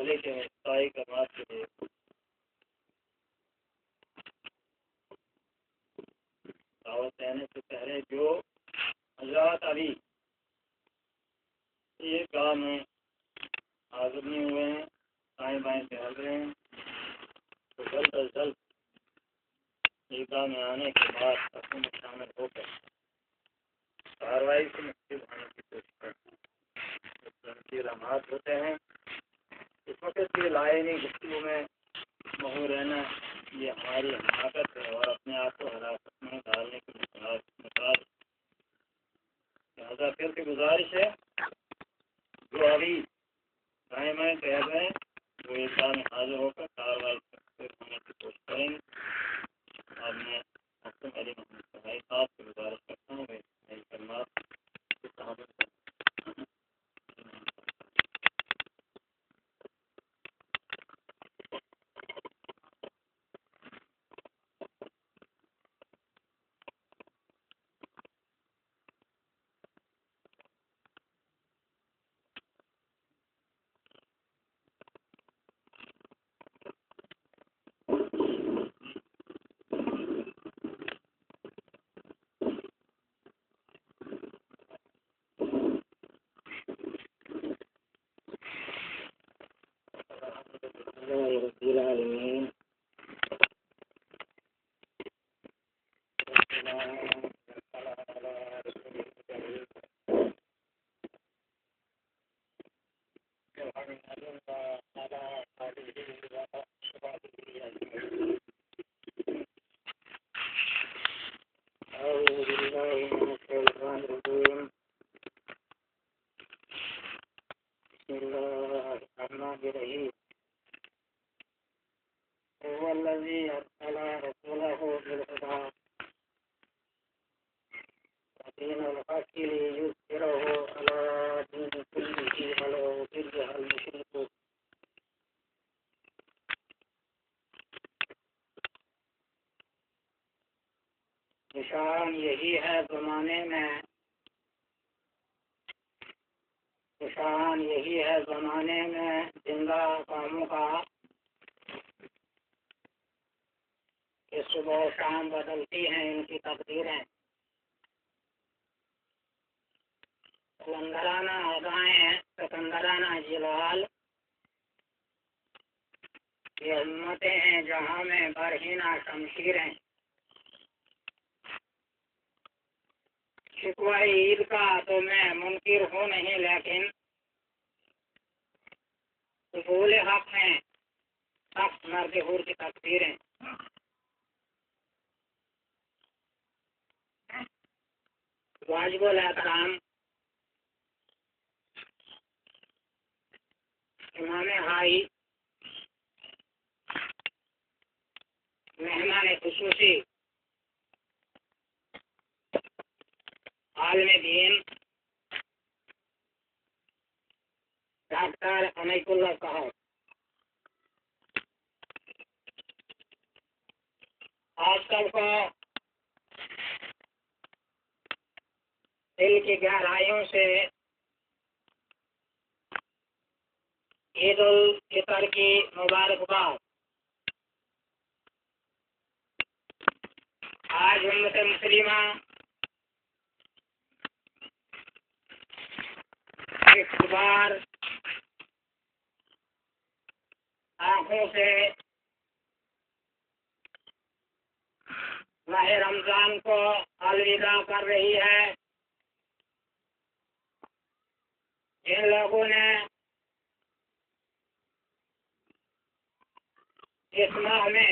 مسئلے کے صحیح کروانے کے لیے دعوت دینے سے پہلے جو حضرات ابھی ایک گاہ میں حاضر نہیں ہوئے ہیں، دائیں بائیں ٹہل رہے ہیں، تو جلد از جلد ایک گاہ میں آنے کے بعد اپنے میں شامل ہو کر کارروائی سے مختلف ہونے کی کوشش کریں۔ جو لمحات ہوتے ہیں اس وقت کی لائنی گفتگو میں مہو رہنا یہ ہماری حماقت ہے اور اپنے آپ کو ہلاکت میں ڈالنے کی مثال۔ لہٰذا پھر کی گزارش ہے جو ابھی دائیں بائیں کہہ رہے ہیں وہ ایک بار میں حاضر ہو کر کارروائی ہونے کی کوشش کریں گے۔ اب میں محترم علی محمد صاحب صاحب سے گزارش کرتا ہوں میری کلمات کی تعامل کریں۔ رب العالمین هو الذي أرسل رسوله بالهدى ودين الحق ليظهره على دين كله ولو كره المشركون۔ نشان یہی ہے زمانے میں زندہ قوموں کا کہ صبح و شام بدلتی ہیں ان کی تقدیریں، سلندرانہ ادائیں سکندرانہ جلال، یہ امتیں ہیں جہاں میں برہنہ شمشیریں۔ شکوہ عید کا تو میں منکر ہوں نہیں، لیکن قبول حق میں سخت مرد حور کی تقدیریں۔ واجب الاحترام امام ہائی، مہمان خصوصی عالم دین ڈاکٹر انیت اللہ صاحب، آج کل کو دل کی گہرائیوں سے عید الفطر کی مبارکباد۔ آج امت مسلمہ ایک بار آنکھوں سے ماہ رمضان کو الوداع کر رہی ہے۔ جن لوگوں نے اس ماہ میں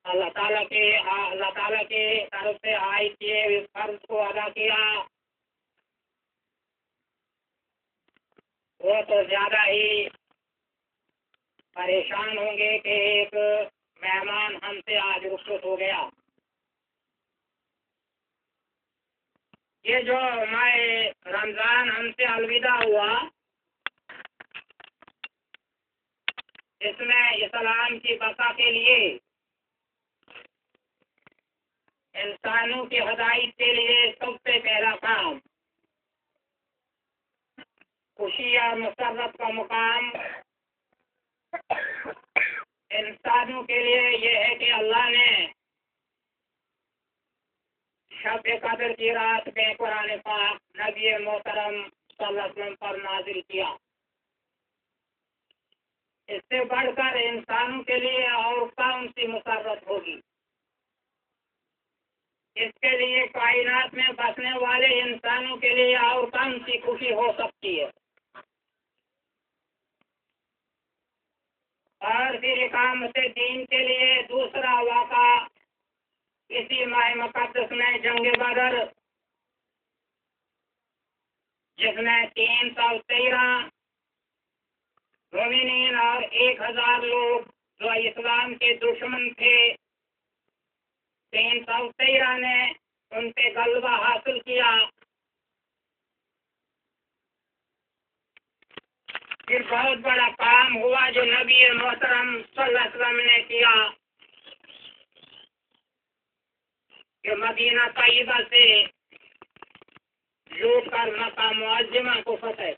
اللہ تعالیٰ کی طرف سے عائد کیے اس فرض کو ادا کیا، وہ تو زیادہ ہی پریشان ہوں گے کہ ایک مہمان ہم سے آج رخصت ہو گیا۔ یہ جو ماہ رمضان ہم سے الوداع ہوا، اس میں اسلام کی بقا کے لیے، انسانوں کی ہدایت کے لیے سب سے پہلا کام خوشی اور مسرت کا مقام انسانوں کے لیے یہ ہے کہ اللہ نے شب قدر کی رات میں قرآن پاک نبی محترم صلی اللہ علیہ وسلم پر نازل کیا. اس سے بڑھ کر انسانوں کے لیے اور کون سی مسرت ہوگی؟ اس کے لیے کائنات میں بسنے والے انسانوں کے لیے اور کون سی خوشی ہو سکتی ہے؟ اور پھر اقامت دین کے لیے دوسرا واقعہ اسی ماہ مقدس میں جنگ بدر، جس میں 313 مومنین اور 1000 لوگ جو اسلام کے دشمن تھے، 313 نے ان پہ غلبہ حاصل کیا. پھر بہت بڑا کام ہوا جو نبی محترم صلی اللہ علیہ وسلم نے کیا کہ مدینہ طیبہ سے لوٹ کر مکہ معظمہ کو فتح.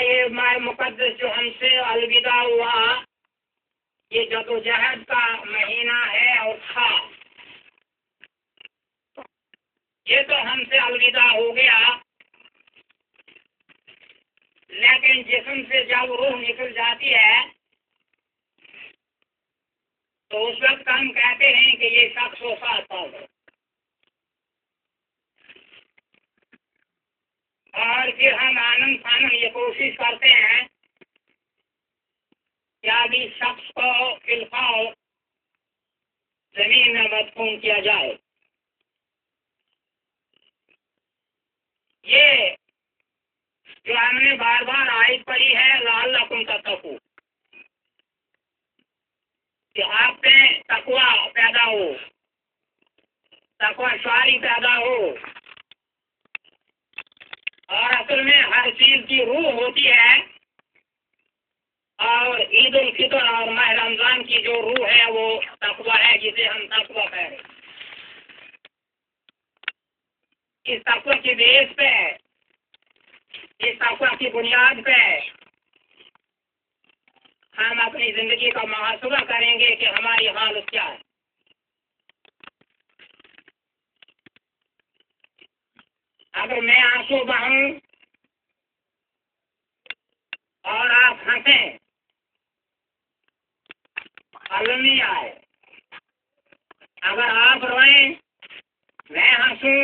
یہ ماہ مقدس جو ہم سے الوداع ہوا، یہ جدوجہد کا مہینہ ہے اور تھا. یہ تو ہم سے الوداع ہو گیا، لیکن جسم سے جب روح نکل جاتی ہے تو اس وقت ہم کہتے ہیں کہ یہ شخص وفات پا گیا. اور پھر ہم آنند فانند یہ کوشش کرتے ہیں کہ اب اس شخص کو فلفاؤ زمین میں مدفون کیا جائے. یہ جو ہم نے بار بار آیت پڑھی ہے لعلکم تتقون، کہ آپ میں تقوی پیدا ہو، تقوی شعاری پیدا ہو. اور اصل میں ہر چیز کی روح ہوتی ہے، اور عید الفطر اور ماہ رمضان کی جو روح ہے وہ تقوی ہے، جسے ہم تقوی کہہ رہے ہیں. اس تقوی کی بیس پہ، اس تقوی کی بنیاد پہ ہم اپنی زندگی کا محاسبہ کریں گے کہ ہماری حالت کیا ہے. اگر میں آنسو بہوں اور آپ ہنسیں، علم نہیں آئے. اگر آپ روئیں میں ہنسوں،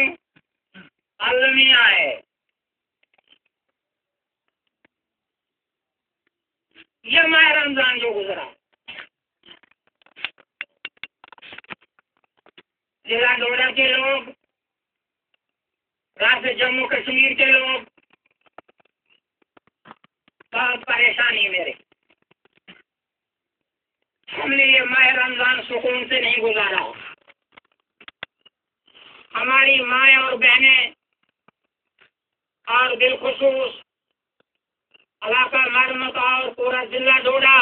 علم نہیں آئے. یہ ماہ رمضان جو گزرا، ضلع ڈوڈا کے لوگ، راس جموں کشمیر کے لوگ بہت پریشانی میرے. ہم نے یہ ماہ رمضان سکون سے نہیں گزارا. ہماری مائیں اور بہنیں اور بالخصوص علاقہ مرمت اور پورا ضلع ڈوڈا،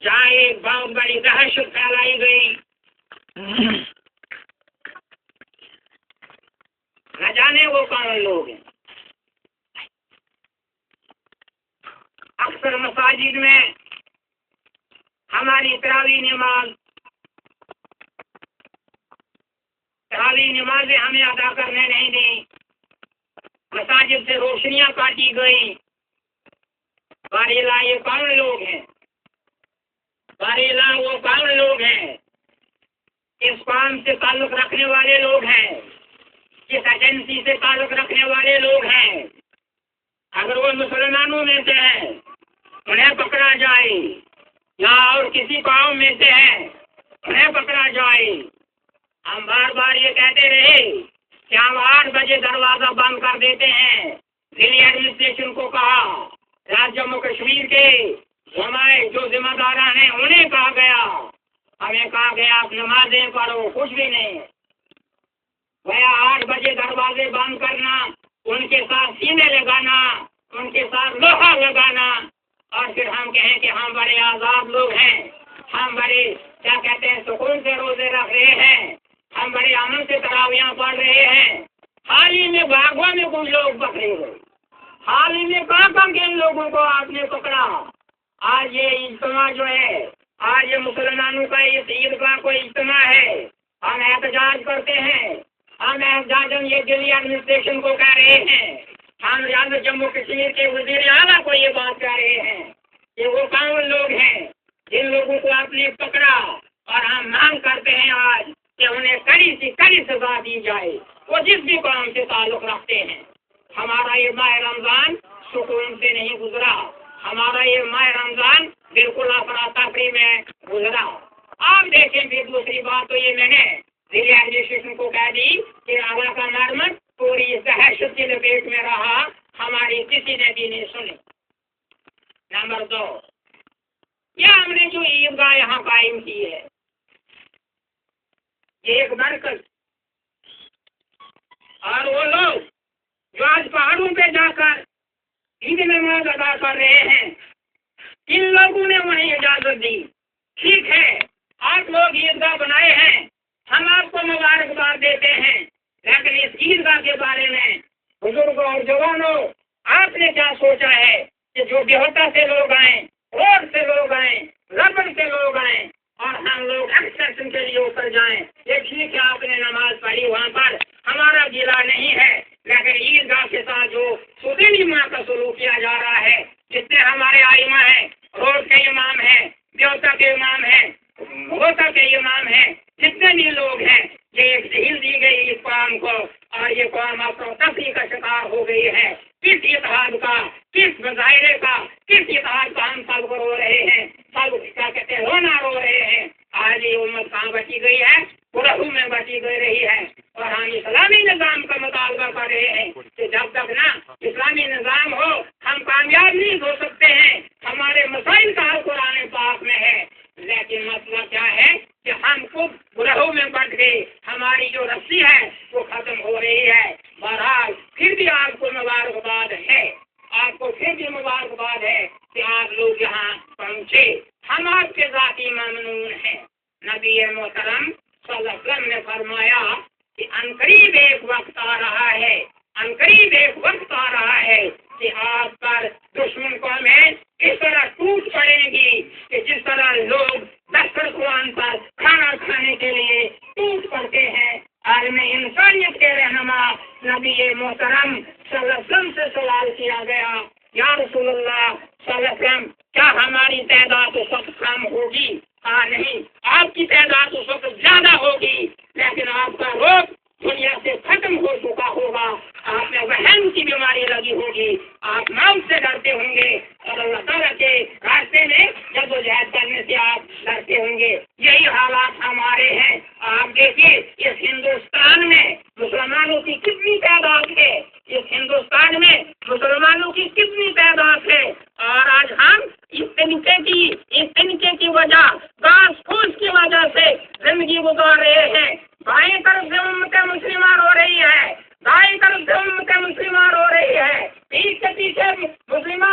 جہاں ایک بہت بڑی دہشت پھیلائی گئی، نہ جانے وہ کون لوگ ہیں. اکثر مساجد میں ہماری تراویح نمازیں ہمیں ادا کرنے نہیں دیں. مساجد سے روشنیاں کاٹی گئی. باریلا یہ کون لوگ ہیں؟ باریلا وہ کون لوگ ہیں؟ اس قوم سے تعلق رکھنے والے لوگ ہیں، اس ایجنسی سے تعلق رکھنے والے لوگ ہیں. اگر وہ مسلمانوں میں سے ہیں انہیں پکڑا جائے، یا اور کسی قوم میں سے ہیں انہیں پکڑا جائے. ہم بار بار یہ کہتے رہے کہ ہم 8 بجے دروازہ بند کر دیتے ہیں. ضلع ایڈمنسٹریشن کو کہا، راج جموں کشمیر کے ہمارے جو ذمہ داران ہیں انہیں کہا گیا، ہمیں کہا گیا آپ نمازیں پڑھو، کچھ بھی نہیں. گیا 8 بجے دروازے بند کرنا، ان کے ساتھ سینے لگانا، ان کے ساتھ لوہا لگانا، اور پھر ہم کہیں کہ ہم بڑے آزاد لوگ ہیں، ہم بڑے کیا کہتے ہیں سکون سے روزے رکھ رہے ہیں، ہم بڑے امن سے تراویاں پڑھ رہے ہیں، حال ہی میں باغوں میں کچھ لوگ پکڑے گئے، حال ہی میں کہاں کن لوگوں کو آپ نے پکڑا؟ آج یہ اجتماع جو ہے، آج یہ مسلمانوں کا اس عید کا کوئی اجتماع ہے، ہم احتجاج کرتے ہیں، ہم احتجاج یہ دلی ایڈمنسٹریشن کو کہہ رہے ہیں، ہم ریاست جموں کشمیر کے وزیر اعلیٰ کو یہ بات کہہ رہے ہیں کہ وہ کون لوگ ہیں جن لوگوں کو آپ نے پکڑا، اور ہم مانگ کرتے ہیں آج کہ انہیں کڑی سے کڑی سزا دی جائے، وہ جس بھی قوم سے تعلق رکھتے ہیں۔ ہمارا یہ ماہ رمضان سکون سے نہیں گزرا، ہمارا یہ ماہ رمضان بالکل افراتفری میں گزرا۔ آپ دیکھیں پھر دوسری بات تو یہ میں نے ضلع ایڈمنسٹریشن کو کہہ دی کہ اللہ کا نرمت پوری دہشت کی لپیٹ میں رہا، ہماری کسی نے بھی نہیں سنی۔ نمبر 2، یہ ہم نے جو عیدگاہ یہاں قائم کی ہے، یہ ایک برکت، اور وہ لوگ جو آج پہاڑوں پہ جا کر عید نماز ادا کر رہے ہیں، ان لوگوں نے وہیں اجازت دی، ٹھیک ہے آپ لوگ عیدگاہ بنائے ہیں، ہم آپ کو مبارکباد دیتے ہیں، لیکن اس عیدگاہ کے بارے میں بزرگوں اور جوانوں آپ نے کیا سوچا ہے کہ جو بہوتا سے لوگ آئیں، روڈ سے لوگ آئیں، ربڑ سے لوگ آئیں، اور ہم لوگ ایکسپریشن کے لیے اوپر جائیں، یہ ٹھیک ہے آپ نے نماز پڑھی وہاں پر، ہمارا گلہ نہیں ہے، لیکن عیدگاہ کے ساتھ جو سدینی ماں کا سلوک کیا جا رہا ہے، جتنے ہمارے آئمہ ہیں، روڈ کے امام ہیں، دیوتا کے امام ہیں، ہوتا کے امام ہیں، جتنے بھی لوگ ہیں، یہ ایک ڈھیل دی گئی اس قوم کو، اور یہ قوم افراتفری کا شکار ہو گئی ہے۔ کس اتحاد کا، کس مظاہرے کا، کس اتحاد کا ہم سب کو رو رہے ہیں، سب کیا کہتے ہیں رونا رو رہے ہیں۔ آج یہ امت کہاں بچی گئی ہے؟ گرہوں میں بچی گئی رہی ہے، اور ہم اسلامی نظام کا مطالبہ کر رہے ہیں کہ جب تک نا اسلامی نظام ہو ہم کامیاب نہیں ہو سکتے ہیں۔ ہمارے مسائل کا حل قرآن پاک میں ہے، لیکن مسئلہ کیا ہے کہ ہم خود گرہوں میں بٹ گئے، ہماری جو رسی ہے وہ ختم ہو رہی ہے۔ بہرحال پھر بھی آپ کو مبارکباد ہے، آپ کو پھر بھی مبارکباد ہے کہ آپ لوگ یہاں پہنچے، ہم آپ کے ذاتی ممنون ہیں۔ نبی محترم صلی اللہ علیہ وسلم نے فرمایا کہ عنقریب ایک وقت آ رہا ہے، عنقریب ایک وقت آ رہا ہے کہ آپ پر دشمن قومیں اس طرح ٹوٹ پڑیں گی کہ جس طرح لوگ دسترخوان پر کھانا کھانے کے لیے ٹوٹ پڑتے ہیں۔ عالم انسانیت کے رہنما نبی محترم صلی اللہ علیہ وسلم سے سوال کیا گیا، یا رسول اللہ صلی اللہ علیہ وسلم کیا ہماری تعداد اس وقت کم ہوگی؟ ہاں نہیں، آپ کی تعداد اس وقت زیادہ ہوگی، لیکن آپ کا روگ دنیا سے ختم ہو چکا ہوگا، آپ میں وہم کی بیماری لگی ہوگی، آپ موت سے ڈرتے ہوں گے، اور اللہ تعالیٰ کے راستے میں جدوجہد کرنے سے آپ ڈرتے ہوں گے۔ یہی حالات ہمارے ہیں۔ آپ دیکھیے اس ہندوستان میں مسلمانوں کی کتنی تعداد ہے، اس ہندوستان میں مسلمانوں کی کتنی تعداد ہے، اور آج ہم اس طریقے کی وجہ، گاس پھوس کی وجہ سے زندگی گزار رہے ہیں۔ بائیں طرف سے امت مسلمہ رو رہی ہے، دائیں طرف سے امت مسلمہ رو رہی ہے، پیچھے کے پیچھے مسلمہ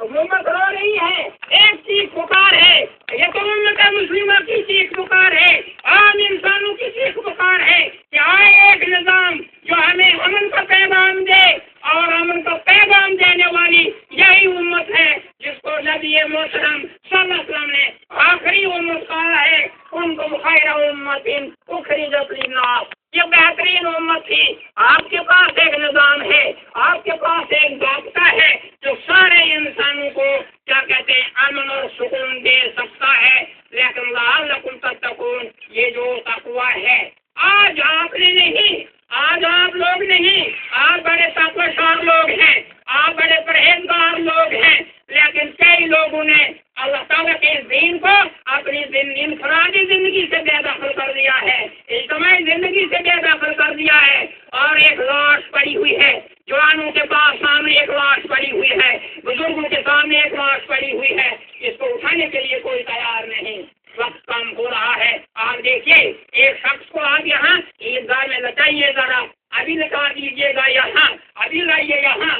امت رو رہی ہے۔ ایک چیخ پکار ہے، یہ تو امت مسلمہ کی چیخ پکار ہے، عام انسانوں کی چیخ پکار ہے کہ آئے ایک نظام جو ہمیں امن کا پیغام دے، اور امن کا پیغام دینے والی یہی امت ہے جس کو نبی محترم صلی اللہ علیہ وسلم نے آخری امت کہا ہے، کنتم خیر امت اخرجت للناس، یہ بہترین امت تھی۔ آپ کے پاس ایک نظام ہے، آپ کے پاس ایک ضابطہ ہے جو سارے انسانوں کو کیا کہتے ہیں امن اور سکون دے سکتا ہے، لیکن لعلکم تتقون، یہ جو تقویٰ ہے آج آپ نے نہیں، آج آپ لوگ نہیں، آپ بڑے تقویٰ لوگ ہیں، آپ بڑے پرہیزگار لوگ ہیں، لیکن کئی لوگوں نے اللہ تعالیٰ کے دین کو اپنی انفرادی زندگی سے بے دخل کر دیا ہے، اجتماعی زندگی سے بے دخل کر دیا ہے، اور ایک لاش پڑی ہوئی ہے، جوانوں کے پاس سامنے ایک لاش پڑی ہوئی ہے، بزرگوں کے سامنے ایک لاش پڑی ہوئی ہے، اس کو اٹھانے کے لیے کوئی تیار نہیں۔ وقت کم ہو رہا ہے، آپ دیکھیے ایک شخص کو آپ یہاں عیدگاہ میں لٹائیے ذرا، ابھی لٹا دیجیے گا یہاں، ابھی لائیے یہاں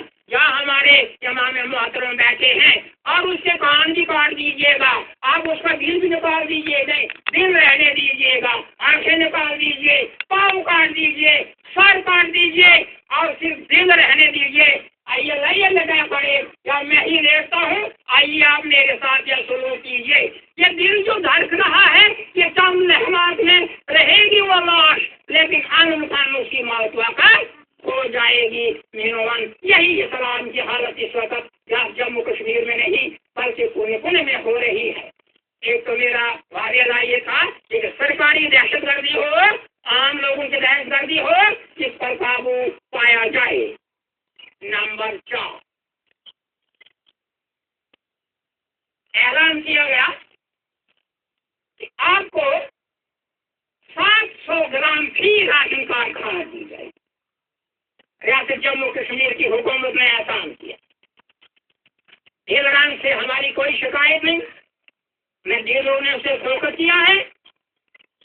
ہمارے امام محترم بیٹھے ہیں، اور اس سے کان بھی کاٹ دیجیے گا، آپ اس کا دل بھی نکال دیجیے گا، دل رہنے دیجیے گا، آنکھیں نکال دیجیے، پاؤں کاٹ دیجیے، سر کاٹ دیجیے، اور صرف دل رہنے دیجیے. آئیے لائیے لگا پڑے یا میں ہی لیتا ہوں, آئیے آپ میرے ساتھ یہ سلوک کیجیے. یہ دل جو دھڑک رہا ہے یہ چند لمحات میں رہے گی وہ لاش, لیکن ان اس کی موت واقع ہو جائے گی. مینوان یہی اسلام کی حالت اس وقت یا جموں کشمیر میں نہیں بلکہ پونے پونے میں ہو رہی ہے. ایک تو میرا واقعہ یہ تھا کہ سرکاری دہشت گردی ہو, عام لوگوں کی دہشت گردی ہو, اس پر قابو پایا جائے. نمبر 4, اعلان کیا گیا کہ آپ کو 700 گرام فی راشن کارڈ کھانا دی جائے. ریاست جموں کشمیر کی حکومت نے احسان کیا. اعلان سے ہماری کوئی شکایت نہیں, نہ ڈیلروں نے اسے فروخت کیا ہے,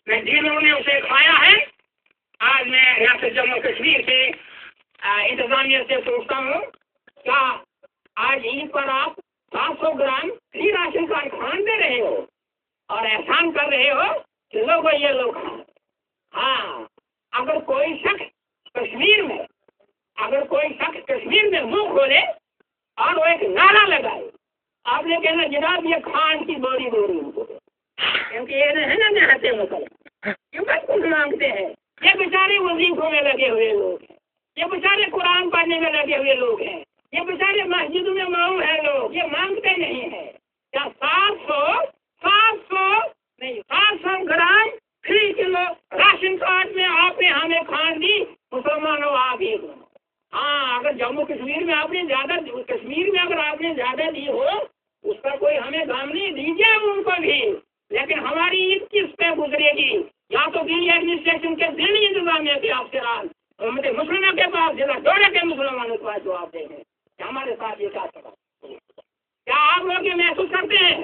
نہ ڈیلروں نے اسے کھایا ہے. آج میں ریاست جموں کشمیر سے انتظامیہ سے پوچھتا ہوں, کیا آج عید پر آپ 700 گرام فری راشن کارڈ کھان دے رہے ہو اور احسان کر رہے ہو کہ لوگ یہ لوگ کھائیں؟ ہاں, اگر کوئی شخص کشمیر میں منہ کھولے اور وہ ایک نعرہ لگائے, آپ نے کہنا جناب یہ کھان کی بوری ان کو, کیونکہ یہ ہے نا نہتے مسئلہ کیوں بس کچھ مانگتے ہیں. یہ بیچارے وظیفوں میں لگے ہوئے لوگ ہیں, یہ بیچارے قرآن پڑھنے میں لگے ہوئے لوگ ہیں, یہ بیچارے مسجد میں ماؤں ہیں لوگ, یہ مانگتے نہیں ہیں. کیا 700 گرام فری کلو راشن کارڈ میں آپ نے ہمیں کھان دی؟ مسلمانوں آپ ہی دو. ہاں, اگر جموں کشمیر میں آپ نے زیادہ دی ہو اس کا کوئی ہمیں غم نہیں, دیجیے ان کو بھی, لیکن ہماری عید کس پہ گزرے گی؟ یا تو دلی ایڈمنسٹریشن کے دلی انتظامیہ کے افسران مسلمانوں کے پاس ضلع ڈوڑے کے مسلمانوں کے پاس جواب دیں گے کہ ہمارے ساتھ یہ کیا کرا. کیا آپ لوگ یہ محسوس کرتے ہیں؟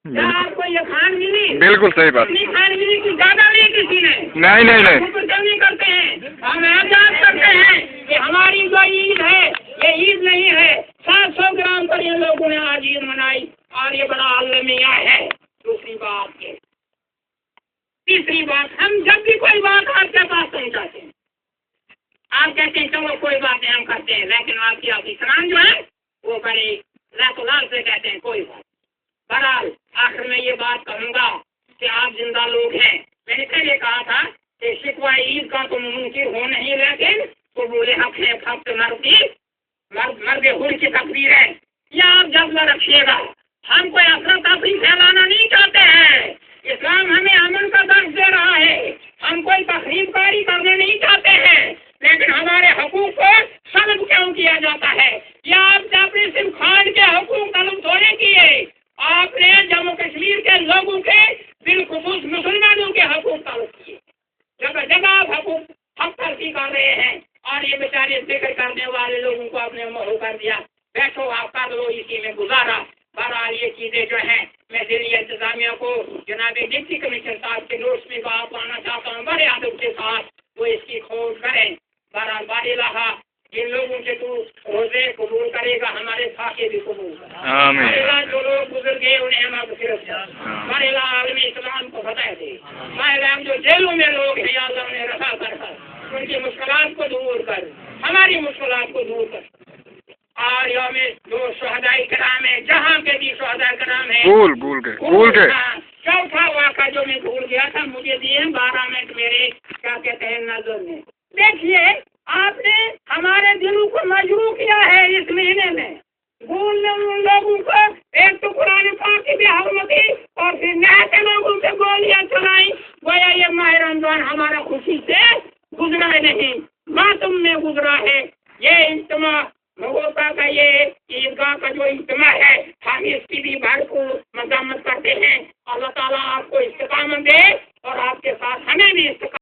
کیا آپ کو یہ کھان ملی؟ بالکل صحیح بات. کھان ملی کی زیادہ نہیں کسی نے نہیں کرتے ہیں. ہم احساس کرتے ہیں کہ ہماری جو عید ہے یہ عید نہیں ہے. 700 گرام پر یہ لوگوں نے آج عید منائی اور یہ بڑا عالمیہ ہے. تیسری بات, ہم جب بھی کوئی بات آپ کے پاس پہنچاتے ہیں, آپ کہتے ہیں چلو کوئی بات نہیں ہم کرتے ہیں, لیکن آپ کی افسران جو ہے وہ بڑے لال سے کہتے ہیں کوئی بات. بہرحال آخر میں یہ بات کہوں گا کہ آپ زندہ لوگ ہیں. میں نے پہلے کہا تھا کہ شکوہ عید کا تو ممکن ہو نہیں, لیکن قبول حق ہے فقط مرد حر کی تقدیر ہے. یہ آپ جذبہ رکھیے گا. ہم کوئی افراتفری پھیلانا نہیں چاہتے ہیں. اسلام ہمیں امن کا درس دے رہا ہے. ہم کوئی تخریب کاری کرنا نہیں چاہتے ہیں, لیکن ہمارے حقوق کو سلب کیوں کیا جاتا ہے؟ یا آپ نے صرف کھان کے حقوق طلب تھوڑے کیے, آپ نے جموں کشمیر کے لوگوں کے بالخصوص مسلمانوں کے حقوق طلب کیے. جگہ جگہ آپ حق تلفی کر رہے ہیں اور یہ بیچارے ذکر کرنے والے لوگوں کو آپ نے محو کر دیا. بیٹھو آپ کر لو, اسی میں گزارا. بہرحال یہ چیزیں جو ہیں میں دلی انتظامیہ کو جناب ڈپٹی کمشنر صاحب کے نوٹس میں بات لانا چاہتا ہوں, بڑے ادب کے ساتھ وہ اس کی کھوج کریں. بہرحال باری رہا جن لوگوں کے تو روزے قبول کرے گا ہمارے فاقے بھی قبول کرے. جو لوگ گزر گئے انہیں مغفرت ہمارے عالمی اسلام کو فتح دے. ماہرام جو جیلوں میں لوگ ہیں یا اللہ انہیں رہا کر ان کی مشکلات کو دور کر, ہماری مشکلات کو دور کر. اور یوم جو شہداء کرام ہیں, جہاں کے بھی شہداء کرام ہیں, بھول گئے. چوتھا واقعہ جو میں بھول گیا تھا, مجھے دیے 12 منٹ میرے کیا کہتے ہیں نظر میں. دیکھیے آپ نے ہمارے دلوں کو مجروح کیا ہے اس مہینے میں. بھولنے ان لوگوں کو ایک تو قرآن پاک کی بھی حرمتی اور پھر نہتے لوگوں سے گولیاں چلائیں. گویا یہ ماہ رمضان ہمارا خوشی سے گزرا نہیں, ماتم میں گزرا ہے. یہ اجتماع مغوطہ کا یہ عیدگاہ کا جو اجتماع ہے ہم اس کی بھی بھرپور مذمت کرتے ہیں. اللہ تعالیٰ آپ کو استقامت دے اور آپ کے ساتھ ہمیں بھی استقامت